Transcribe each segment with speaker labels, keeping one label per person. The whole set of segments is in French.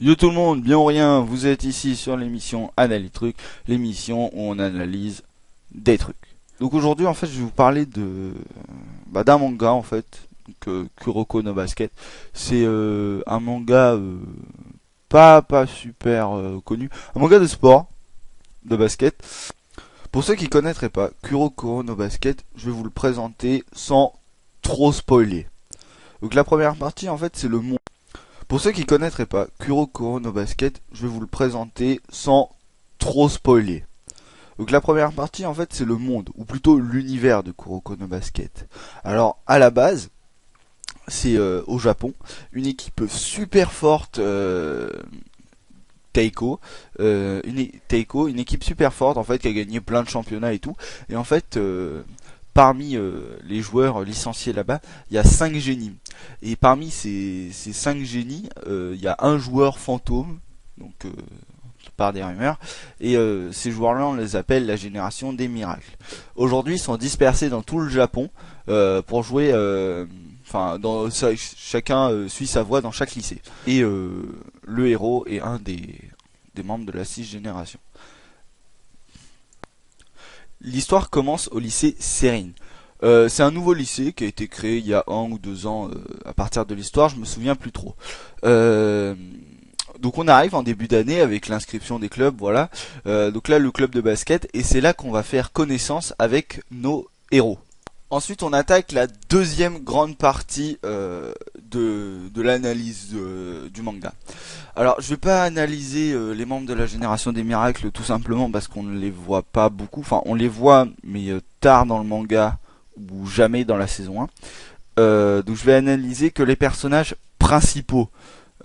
Speaker 1: Yo tout le monde, bien ou rien, vous êtes ici sur l'émission Analytruc, l'émission où on analyse des trucs. Donc aujourd'hui en fait je vais vous parler de d'un manga en fait, Kuroko no Basket. C'est un manga pas super connu, un manga de sport, de basket. Pour ceux qui connaîtraient pas Kuroko no Basket, je vais vous le présenter sans trop spoiler. Donc la première partie en fait c'est le monde. Pour ceux qui connaîtraient pas Kuroko no Basket, je vais vous le présenter sans trop spoiler. Donc la première partie en fait c'est le monde, ou plutôt l'univers de Kuroko no Basket. Alors à la base, c'est au Japon, une équipe super forte, Teiko, une équipe super forte en fait qui a gagné plein de championnats et tout. Et en fait, parmi les joueurs licenciés là-bas, il y a 5 génies. Et parmi ces 5 génies, il y a un joueur fantôme, donc par des rumeurs. Et ces joueurs-là, on les appelle la génération des miracles. Aujourd'hui, ils sont dispersés dans tout le Japon pour jouer. Chacun suit sa voie dans chaque lycée. Et le héros est un des membres de la 6 génération. L'histoire commence au lycée Serine. C'est un nouveau lycée qui a été créé il y a 1 ou 2 ans à partir de l'histoire, je me souviens plus trop. Donc on arrive en début d'année avec l'inscription des clubs, voilà. Donc là le club de basket, et c'est là qu'on va faire connaissance avec nos héros. Ensuite on attaque la deuxième grande partie de l'analyse du manga. Alors je vais pas analyser les membres de la génération des miracles tout simplement parce qu'on ne les voit pas beaucoup. Enfin on les voit mais tard dans le manga ou jamais dans la saison 1. Donc je vais analyser que les personnages principaux.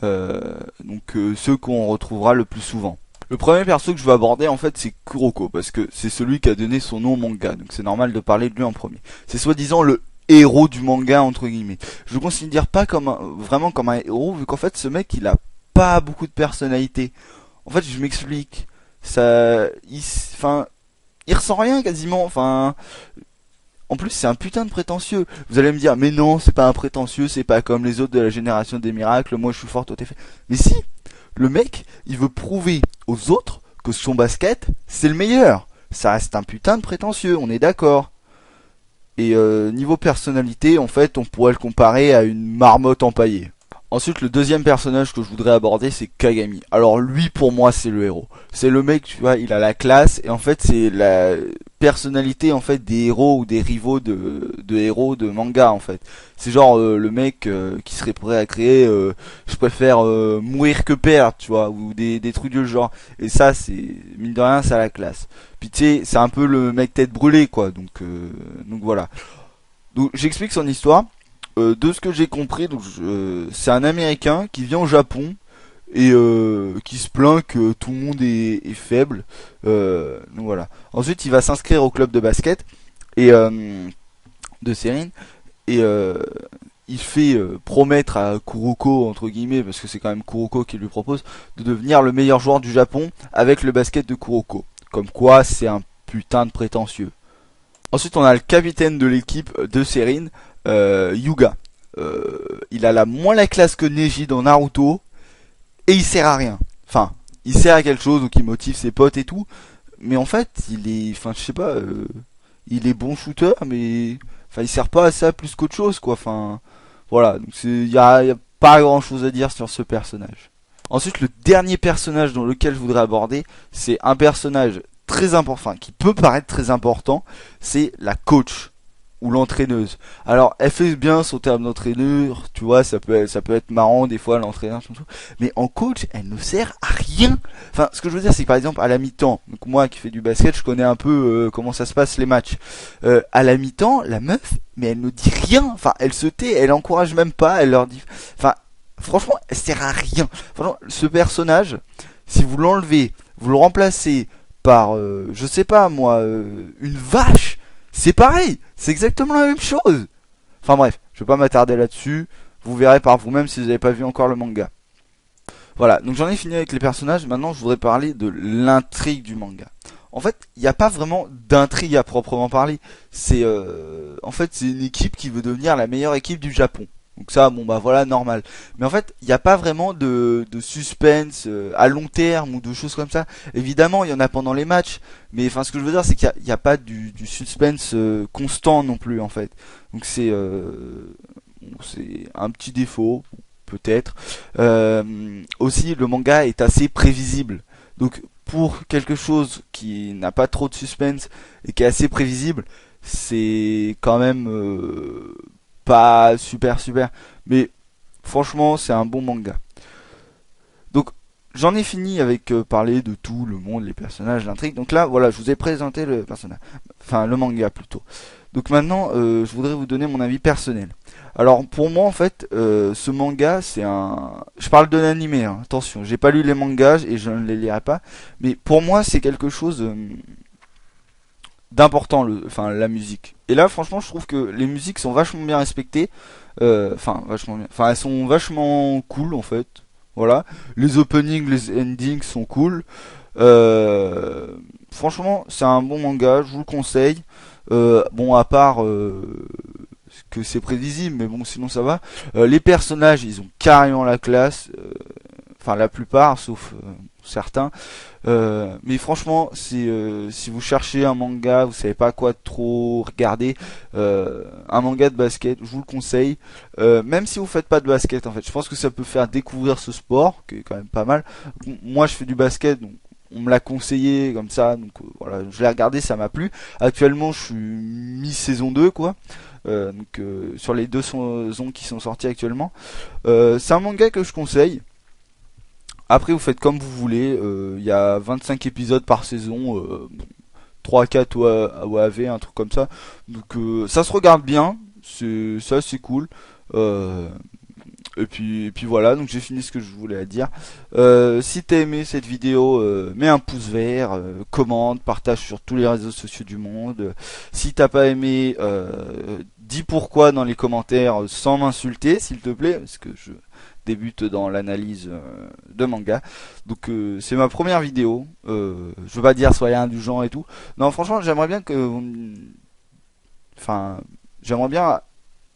Speaker 1: Ceux qu'on retrouvera le plus souvent. Le premier perso que je veux aborder en fait c'est Kuroko parce que c'est celui qui a donné son nom au manga, donc c'est normal de parler de lui en premier. C'est soi-disant le héros du manga entre guillemets. Je le considère pas vraiment comme un héros vu qu'en fait ce mec il a pas beaucoup de personnalité. En fait je m'explique, il ressent rien quasiment, en plus c'est un putain de prétentieux. Vous allez me dire mais non c'est pas un prétentieux, c'est pas comme les autres de la génération des miracles, moi je suis fort, toi t'es fait. Mais si, le mec il veut prouver aux autres que son basket c'est le meilleur. Ça reste un putain de prétentieux, on est d'accord. Et niveau personnalité en fait on pourrait le comparer à une marmotte empaillée. Ensuite le deuxième personnage que je voudrais aborder c'est Kagami. Alors lui pour moi c'est le héros. C'est le mec, tu vois, il a la classe et en fait c'est la personnalité en fait des héros ou des rivaux de héros de manga en fait. C'est genre le mec qui serait prêt à créer je préfère mourir que perdre, tu vois, ou des trucs de ce genre. Et ça c'est mine de rien ça a la classe. Puis tu sais c'est un peu le mec tête brûlée quoi. Donc voilà. Donc j'explique son histoire. De ce que j'ai compris, c'est un Américain qui vient au Japon et qui se plaint que tout le monde est faible. Donc voilà. Ensuite, il va s'inscrire au club de basket et de Serine et il fait promettre à Kuroko entre guillemets, parce que c'est quand même Kuroko qui lui propose, de devenir le meilleur joueur du Japon avec le basket de Kuroko. Comme quoi, c'est un putain de prétentieux. Ensuite, on a le capitaine de l'équipe de Serine. Yuga. Il a moins la classe que Neji dans Naruto et il sert à rien. Enfin, il sert à quelque chose, donc il motive ses potes et tout. Mais en fait, je sais pas, il est bon shooter, mais il sert pas à ça plus qu'autre chose, quoi. Voilà. Donc y a pas grand chose à dire sur ce personnage. Ensuite, le dernier personnage dans lequel je voudrais aborder, c'est un personnage très important, qui peut paraître très important, c'est la coach. Ou l'entraîneuse. Alors elle fait bien son terme d'entraîneur, tu vois, ça peut être marrant des fois l'entraîneur, mais en coach elle ne sert à rien. Enfin ce que je veux dire c'est que par exemple à la mi-temps, donc moi qui fais du basket je connais un peu comment ça se passe les matchs. À la mi-temps la meuf mais elle ne dit rien, elle se tait, elle encourage même pas, elle leur dit, franchement elle sert à rien. Franchement ce personnage si vous l'enlevez, vous le remplacez par je sais pas moi une vache. C'est pareil, c'est exactement la même chose. Enfin bref, je vais pas m'attarder là-dessus. Vous verrez par vous-même si vous n'avez pas vu encore le manga. Voilà, donc j'en ai fini avec les personnages. Maintenant, je voudrais parler de l'intrigue du manga. En fait, il n'y a pas vraiment d'intrigue à proprement parler. C'est une équipe qui veut devenir la meilleure équipe du Japon. Donc ça, bon bah voilà, normal. Mais en fait, il n'y a pas vraiment de suspense à long terme ou de choses comme ça. Évidemment, il y en a pendant les matchs, mais enfin, ce que je veux dire, c'est qu'il y a pas du suspense constant non plus, en fait. Donc c'est un petit défaut, peut-être. Aussi, le manga est assez prévisible. Donc, pour quelque chose qui n'a pas trop de suspense et qui est assez prévisible, c'est quand même pas super super. Mais franchement, c'est un bon manga. Donc, j'en ai fini avec parler de tout, le monde, les personnages, l'intrigue. Donc là, voilà, je vous ai présenté le personnage. Enfin, le manga plutôt. Donc maintenant, je voudrais vous donner mon avis personnel. Alors pour moi en fait, ce manga c'est un... Je parle de l'anime, hein, attention, j'ai pas lu les mangas et je ne les lirai pas. Mais pour moi c'est quelque chose d'important, enfin la musique. Et là franchement je trouve que les musiques sont vachement bien respectées. Enfin vachement bien. Enfin elles sont vachement cool en fait. Voilà. Les openings, les endings sont cool. Franchement c'est un bon manga, je vous le conseille. Bon à part que c'est prévisible, mais bon, sinon ça va. Les personnages, ils ont carrément la classe. Enfin, la plupart, sauf certains. Mais franchement, si vous cherchez un manga, vous savez pas quoi trop regarder, un manga de basket, je vous le conseille. Même si vous faites pas de basket, en fait, je pense que ça peut faire découvrir ce sport, qui est quand même pas mal. Moi, je fais du basket, donc on me l'a conseillé comme ça, donc voilà, je l'ai regardé, ça m'a plu. Actuellement, je suis mi-saison 2 quoi. Sur les deux saisons qui sont sorties actuellement. C'est un manga que je conseille. Après, vous faites comme vous voulez. Il y a 25 épisodes par saison. 3-4 OAV, un truc comme ça. Donc ça se regarde bien. C'est cool. Euh, et puis voilà, donc j'ai fini ce que je voulais dire. Si t'as aimé cette vidéo, mets un pouce vert, commente, partage sur tous les réseaux sociaux du monde. Si t'as pas aimé, dis pourquoi dans les commentaires sans m'insulter, s'il te plaît, parce que je débute dans l'analyse de manga. Donc c'est ma première vidéo. Je veux pas dire soyez indulgents et tout. Non, franchement, j'aimerais bien que enfin, j'aimerais bien,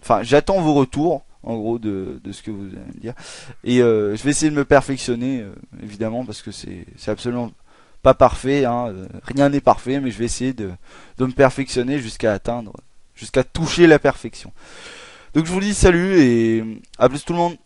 Speaker 1: enfin, j'attends vos retours, en gros, de ce que vous allez me dire. Et je vais essayer de me perfectionner, évidemment, parce que c'est absolument pas parfait, hein, rien n'est parfait, mais je vais essayer de me perfectionner jusqu'à atteindre, jusqu'à toucher la perfection. Donc je vous dis salut et à plus tout le monde.